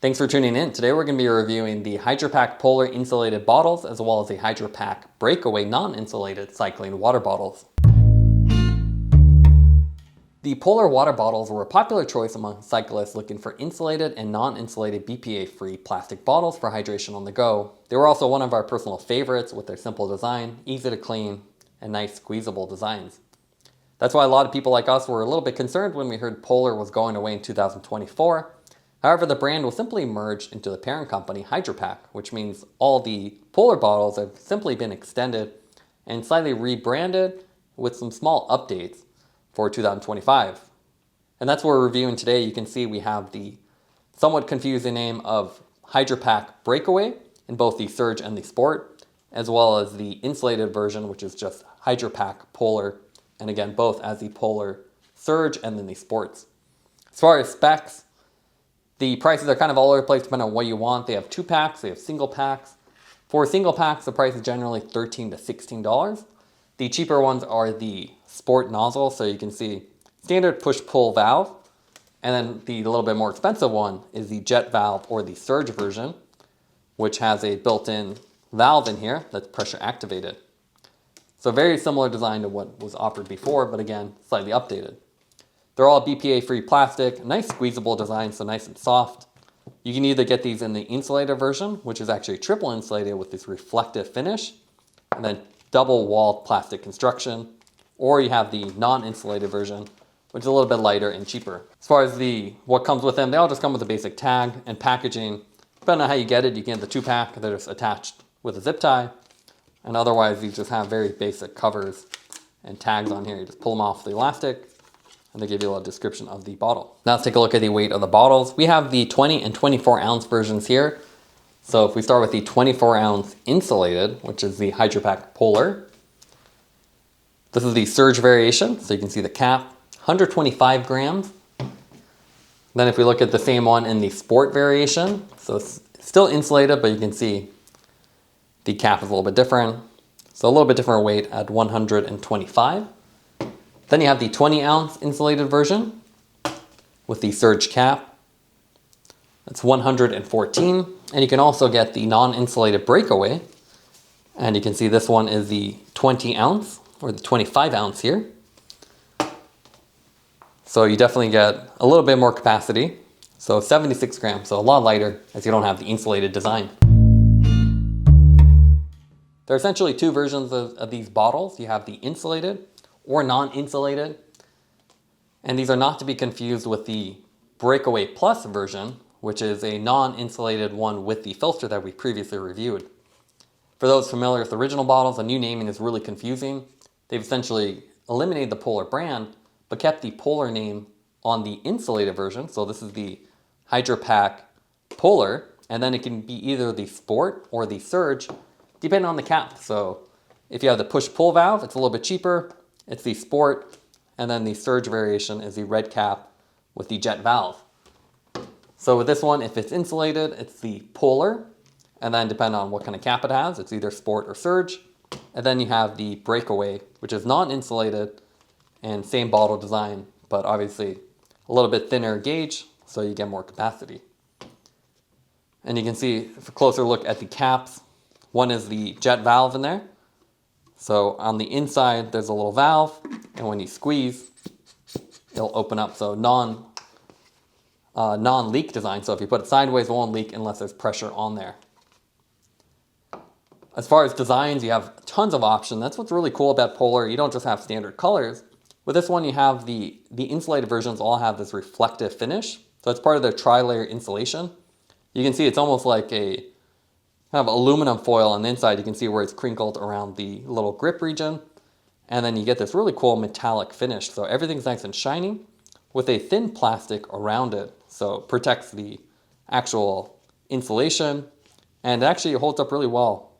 Thanks for tuning in. Today we're going to be reviewing the Hydrapak Polar insulated bottles as well as the Hydrapak Breakaway non-insulated cycling water bottles. The Polar water bottles were a popular choice among cyclists looking for insulated and non-insulated BPA-free plastic bottles for hydration on the go. They were also one of our personal favorites with their simple design, easy to clean, and nice squeezable designs. That's why a lot of people like us were a little bit concerned when we heard Polar was going away in 2024. However, the brand was simply merged into the parent company Hydrapak, which means all the Polar bottles have simply been extended and slightly rebranded with some small updates for 2025. And that's what we're reviewing today. You can see we have the somewhat confusing name of Hydrapak Breakaway in both the Surge and the Sport, as well as the insulated version, which is just Hydrapak Polar, and again, both as the Polar Surge and then the Sports. As far as specs, the prices are kind of all over the place depending on what you want. They have 2-packs, they have single packs. For single packs, the price is generally $13 to $16. The cheaper ones are the Sport nozzle, so you can see standard push-pull valve. And then the little bit more expensive one is the jet valve or the Surge version, which has a built-in valve in here that's pressure activated. So very similar design to what was offered before, but again, slightly updated. They're all BPA-free plastic, nice squeezable design, so nice and soft. You can either get these in the insulated version, which is actually triple insulated with this reflective finish, and then double-walled plastic construction, or you have the non-insulated version, which is a little bit lighter and cheaper. As far as what comes with them, they all just come with a basic tag and packaging. Depending on how you get it, you can get the 2-pack, they're just attached with a zip tie, and otherwise these just have very basic covers and tags on here. You just pull them off the elastic, and they give you a little description of the bottle. Now let's take a look at the weight of the bottles. We have the 20 and 24 ounce versions here. So if we start with the 24 ounce insulated, which is the Hydrapak Polar. This is the Surge variation, so you can see the cap, 125 grams. Then if we look at the same one in the Sport variation, so it's still insulated, but you can see the cap is a little bit different. So a little bit different weight at 125. Then you have the 20 ounce insulated version with the Surge cap. That's 114. And you can also get the non-insulated Breakaway. And you can see this one is the 20 ounce or the 25 ounce here. So you definitely get a little bit more capacity. So 76 grams, so a lot lighter as you don't have the insulated design. There are essentially two versions of these bottles. You have the insulated or non-insulated. And these are not to be confused with the Breakaway Plus version, which is a non-insulated one with the filter that we previously reviewed. For those familiar with the original bottles, the new naming is really confusing. They've essentially eliminated the Polar brand, but kept the Polar name on the insulated version. So this is the Hydrapak Polar, and then it can be either the Sport or the Surge, depending on the cap. So if you have the push-pull valve, it's a little bit cheaper. It's the Sport, and then the Surge variation is the red cap with the jet valve. So with this one, if it's insulated, it's the Polar, and then depending on what kind of cap it has, it's either Sport or Surge. And then you have the Breakaway, which is non-insulated and same bottle design, but obviously a little bit thinner gauge, so you get more capacity. And you can see a closer look at the caps. One is the jet valve in there. So on the inside, there's a little valve, and when you squeeze, it'll open up. So non-leak design. So if you put it sideways, it won't leak unless there's pressure on there. As far as designs, you have tons of options. That's what's really cool about Polar. You don't just have standard colors. With this one, you have the insulated versions all have this reflective finish. So it's part of their tri-layer insulation. You can see it's almost like a kind of aluminum foil on the inside. You can see where it's crinkled around the little grip region. And then you get this really cool metallic finish. So everything's nice and shiny with a thin plastic around it. So it protects the actual insulation, and actually it holds up really well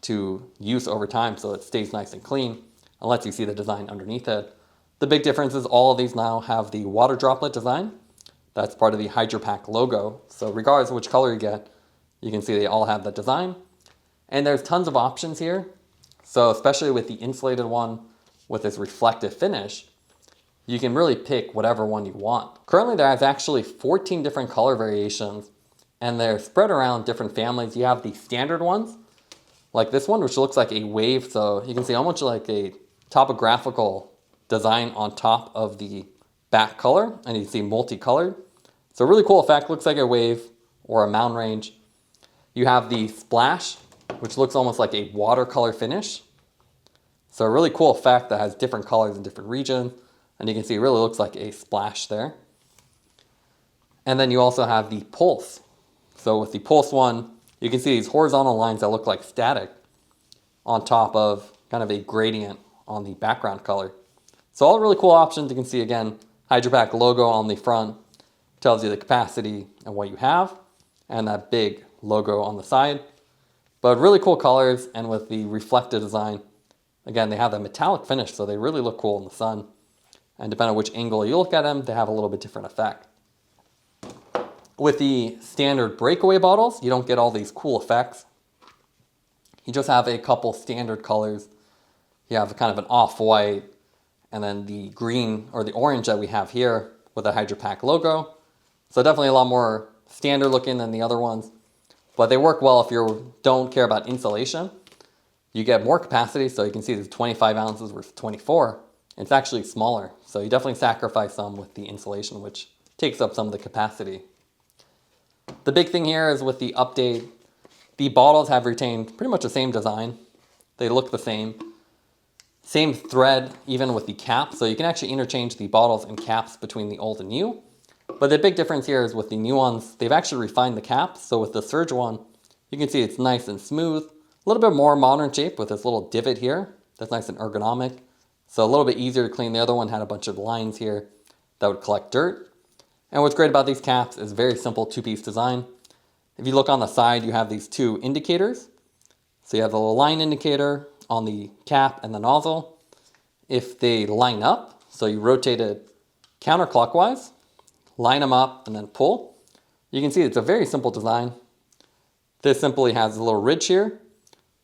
to use over time, so it stays nice and clean and lets you see the design underneath it. The big difference is all of these now have the water droplet design. That's part of the Hydrapak logo. So regardless of which color you get, you can see they all have that design. And there's tons of options here. So especially with the insulated one with this reflective finish, you can really pick whatever one you want. Currently there's actually 14 different color variations and they're spread around different families. You have the standard ones, like this one, which looks like a wave. So you can see almost like a topographical design on top of the back color, and you see multicolored. So really cool effect, looks like a wave or a mountain range. You have the splash, which looks almost like a watercolor finish. So a really cool effect that has different colors in different regions. And you can see it really looks like a splash there. And then you also have the pulse. So with the pulse one, you can see these horizontal lines that look like static on top of kind of a gradient on the background color. So all really cool options. You can see again, Hydrapak logo on the front tells you the capacity and what you have, and that big logo on the side. But really cool colors, and with the reflective design, again, they have that metallic finish, so they really look cool in the sun. And depending on which angle you look at them, they have a little bit different effect. With the standard Breakaway bottles, you don't get all these cool effects. You just have a couple standard colors. You have kind of an off-white, and then the green or the orange that we have here with the Hydrapak logo. So definitely a lot more standard looking than the other ones, but they work well if you don't care about insulation. You get more capacity, so you can see there's 25 ounces versus 24. It's actually smaller, so you definitely sacrifice some with the insulation, which takes up some of the capacity. The big thing here is with the update, the bottles have retained pretty much the same design. They look the same. Same thread, even with the cap, so you can actually interchange the bottles and caps between the old and new. But the big difference here is with the new ones, they've actually refined the caps. So with the Surge one, you can see it's nice and smooth. A little bit more modern shape with this little divot here. That's nice and ergonomic. So a little bit easier to clean. The other one had a bunch of lines here that would collect dirt. And what's great about these caps is very simple two-piece design. If you look on the side, you have these two indicators. So you have the little line indicator on the cap and the nozzle. If they line up, so you rotate it counterclockwise, line them up and then pull, you can see it's a very simple design. This simply has a little ridge here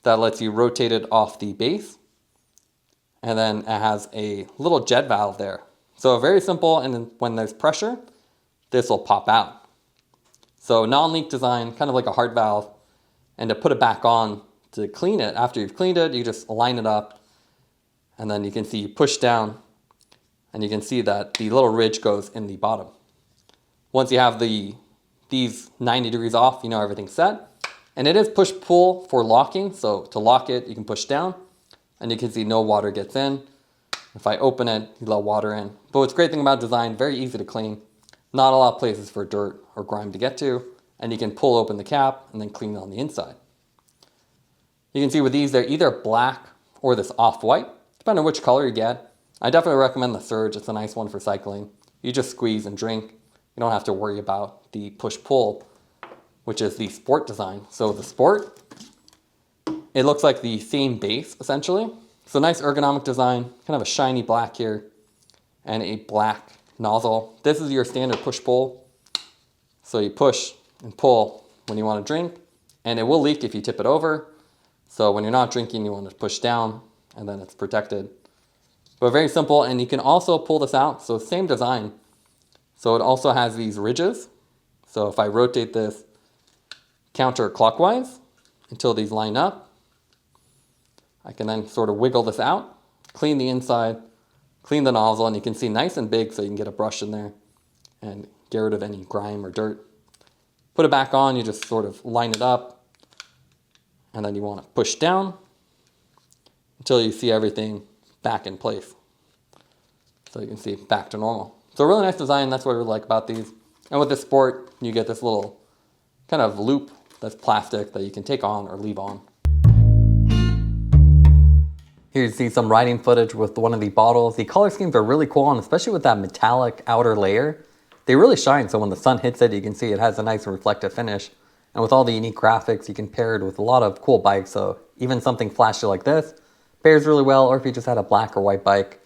that lets you rotate it off the base. And then it has a little jet valve there. So very simple, and then when there's pressure, this will pop out. So non-leak design, kind of like a heart valve. And to put it back on to clean it, after you've cleaned it, you just line it up. And then you can see you push down, and you can see that the little ridge goes in the bottom. Once you have these 90 degrees off, you know everything's set. And it is push-pull for locking, so to lock it, you can push down, and you can see no water gets in. If I open it, you let water in. But what's great thing about design, very easy to clean. Not a lot of places for dirt or grime to get to, and you can pull open the cap and then clean it on the inside. You can see with these, they're either black or this off-white, depending on which color you get. I definitely recommend the Surge. It's a nice one for cycling. You just squeeze and drink. You don't have to worry about the push-pull, which is the Sport design. So the Sport, it looks like the same base, essentially. So nice ergonomic design, kind of a shiny black here, and a black nozzle. This is your standard push-pull. So you push and pull when you want to drink, and it will leak if you tip it over. So when you're not drinking, you want to push down, and then it's protected. But very simple, and you can also pull this out. So same design. So it also has these ridges. So if I rotate this counterclockwise until these line up, I can then sort of wiggle this out, clean the inside, clean the nozzle, and you can see nice and big, so you can get a brush in there and get rid of any grime or dirt. Put it back on, you just sort of line it up, and then you want to push down until you see everything back in place. So you can see back to normal. So really nice design, that's what I really like about these. And with the Sport, you get this little kind of loop that's plastic that you can take on or leave on. Here you see some riding footage with one of the bottles. The color schemes are really cool, and especially with that metallic outer layer, they really shine. So when the sun hits it, you can see it has a nice reflective finish. And with all the unique graphics, you can pair it with a lot of cool bikes. So even something flashy like this pairs really well, or if you just had a black or white bike.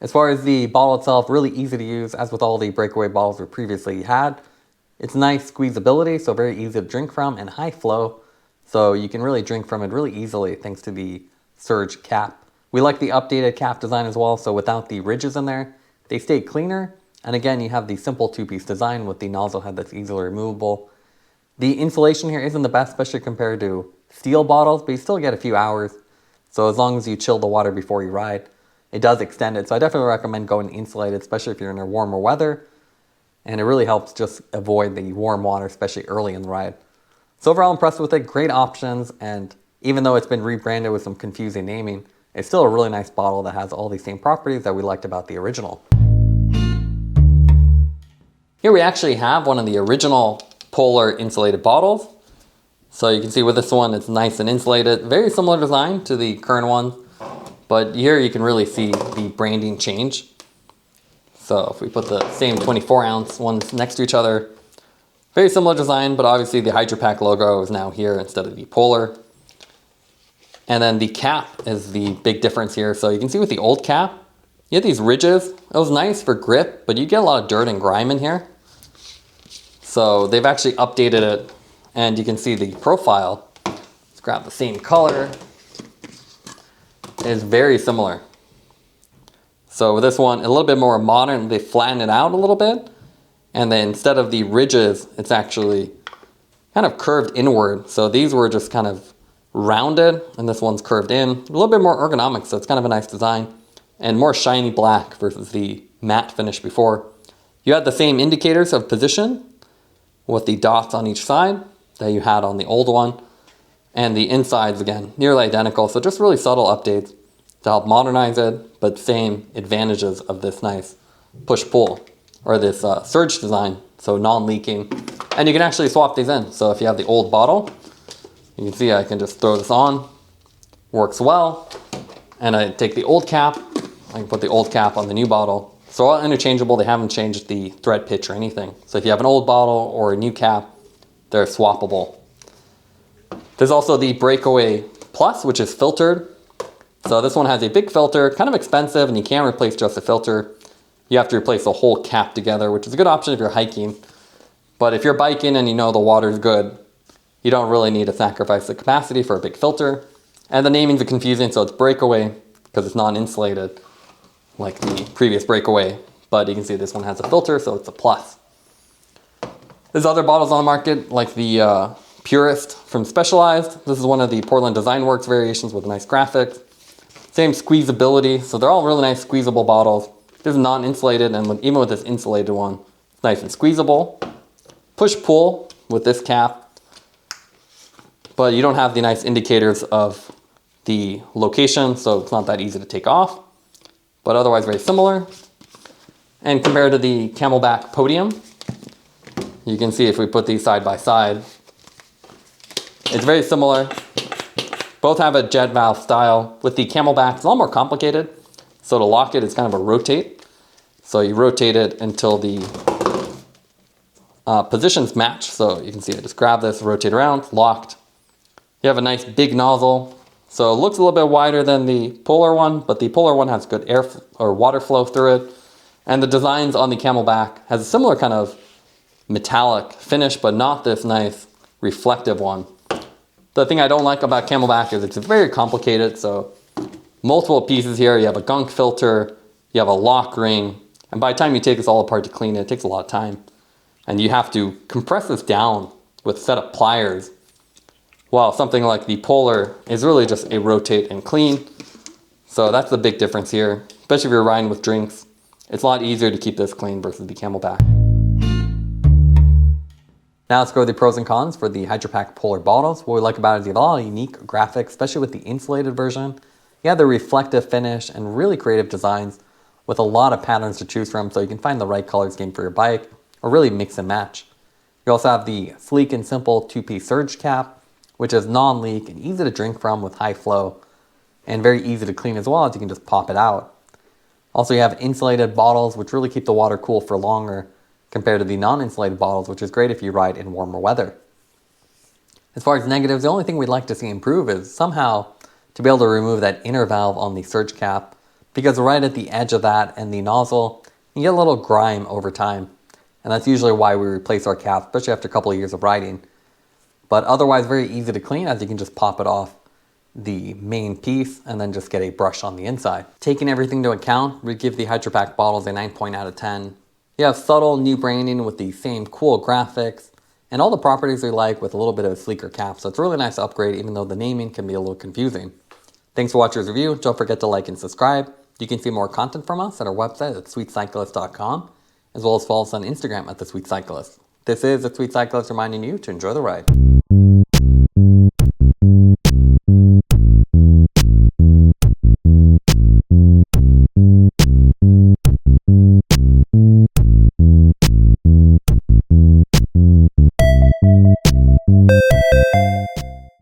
As far as the bottle itself, really easy to use, as with all the Breakaway bottles we previously had. It's nice squeezability, so very easy to drink from, and high flow. So you can really drink from it really easily thanks to the Surge cap. We like the updated cap design as well, so without the ridges in there, they stay cleaner. And again, you have the simple two-piece design with the nozzle head that's easily removable. The insulation here isn't the best, especially compared to steel bottles, but you still get a few hours. So as long as you chill the water before you ride, it does extend it. So I definitely recommend going insulated, especially if you're in a warmer weather. And it really helps just avoid the warm water, especially early in the ride. So overall impressed with it, great options. And even though it's been rebranded with some confusing naming, it's still a really nice bottle that has all the same properties that we liked about the original. Here we actually have one of the original Polar insulated bottles. So you can see with this one, it's nice and insulated. Very similar design to the current one, but here you can really see the branding change. So if we put the same 24 ounce ones next to each other, very similar design, but obviously the Hydrapak logo is now here instead of the Polar. And then the cap is the big difference here. So you can see with the old cap, you had these ridges. It was nice for grip, but you get a lot of dirt and grime in here. So they've actually updated it. And you can see the profile, let's grab the same color, is very similar. So with this one, a little bit more modern, they flatten it out a little bit. And then instead of the ridges, it's actually kind of curved inward. So these were just kind of rounded, and this one's curved in. A little bit more ergonomic, so it's kind of a nice design. And more shiny black versus the matte finish before. You had the same indicators of position with the dots on each side that you had on the old one, and the insides again nearly identical, so just really subtle updates to help modernize it, but same advantages of this nice push-pull or this surge design, so non-leaking. And you can actually swap these in. So if you have the old bottle, you can see I can just throw this on, works well, and I take the old cap, I can put the old cap on the new bottle. So all interchangeable, they haven't changed the thread pitch or anything. So if you have an old bottle or a new cap, they're swappable. There's also the Breakaway Plus, which is filtered. So this one has a big filter, kind of expensive, and you can't replace just the filter. You have to replace the whole cap together, which is a good option if you're hiking. But if you're biking and you know the water's good, you don't really need to sacrifice the capacity for a big filter. And the naming's confusing, so it's Breakaway because it's non-insulated, like the previous Breakaway. But you can see this one has a filter, so it's a plus. There's other bottles on the market, like the Purist from Specialized. This is one of the Portland Design Works variations with nice graphics. Same squeezability, so they're all really nice squeezable bottles. This is non-insulated, and even with this insulated one, it's nice and squeezable. Push-pull with this cap, but you don't have the nice indicators of the location, so it's not that easy to take off. But otherwise very similar. And compared to the Camelback Podium, you can see if we put these side by side, it's very similar. Both have a jet valve style. With the Camelback, it's a lot more complicated. So to lock it, it's kind of a rotate. So you rotate it until the positions match. So you can see I just grab this, rotate around, locked. You have a nice big nozzle. So it looks a little bit wider than the Polar one, but the Polar one has good air or water flow through it. And the designs on the Camelback has a similar kind of metallic finish, but not this nice reflective one. The thing I don't like about Camelback is it's very complicated. So multiple pieces here. You have a gunk filter, you have a lock ring, and by the time you take this all apart to clean it, it takes a lot of time. And you have to compress this down with a set of pliers. While something like the Polar is really just a rotate and clean. So that's the big difference here, especially if you're riding with drinks. It's a lot easier to keep this clean versus the Camelback. Now let's go to the pros and cons for the Hydrapak Polar bottles. What we like about it is you have a lot of unique graphics, especially with the insulated version. You have the reflective finish and really creative designs with a lot of patterns to choose from, so you can find the right color scheme for your bike or really mix and match. You also have the sleek and simple two-piece surge cap, which is non-leak and easy to drink from with high flow and very easy to clean as well, as you can just pop it out. Also, you have insulated bottles, which really keep the water cool for longer compared to the non-insulated bottles, which is great if you ride in warmer weather. As far as negatives, the only thing we'd like to see improve is somehow to be able to remove that inner valve on the surge cap, because right at the edge of that and the nozzle, you get a little grime over time. And that's usually why we replace our cap, especially after a couple of years of riding. But otherwise very easy to clean, as you can just pop it off the main piece and then just get a brush on the inside. Taking everything into account, we give the Hydrapak bottles a 9 out of 10. You have subtle new branding with the same cool graphics And all the properties we like with a little bit of a sleeker cap, so it's a really nice upgrade even though the naming can be a little confusing. Thanks for watching this review. Don't forget to like and subscribe. You can see more content from us at our website at sweetcyclist.com, as well as follow us on Instagram at The Sweet Cyclist. This is The Sweet Cyclist reminding you to enjoy the ride.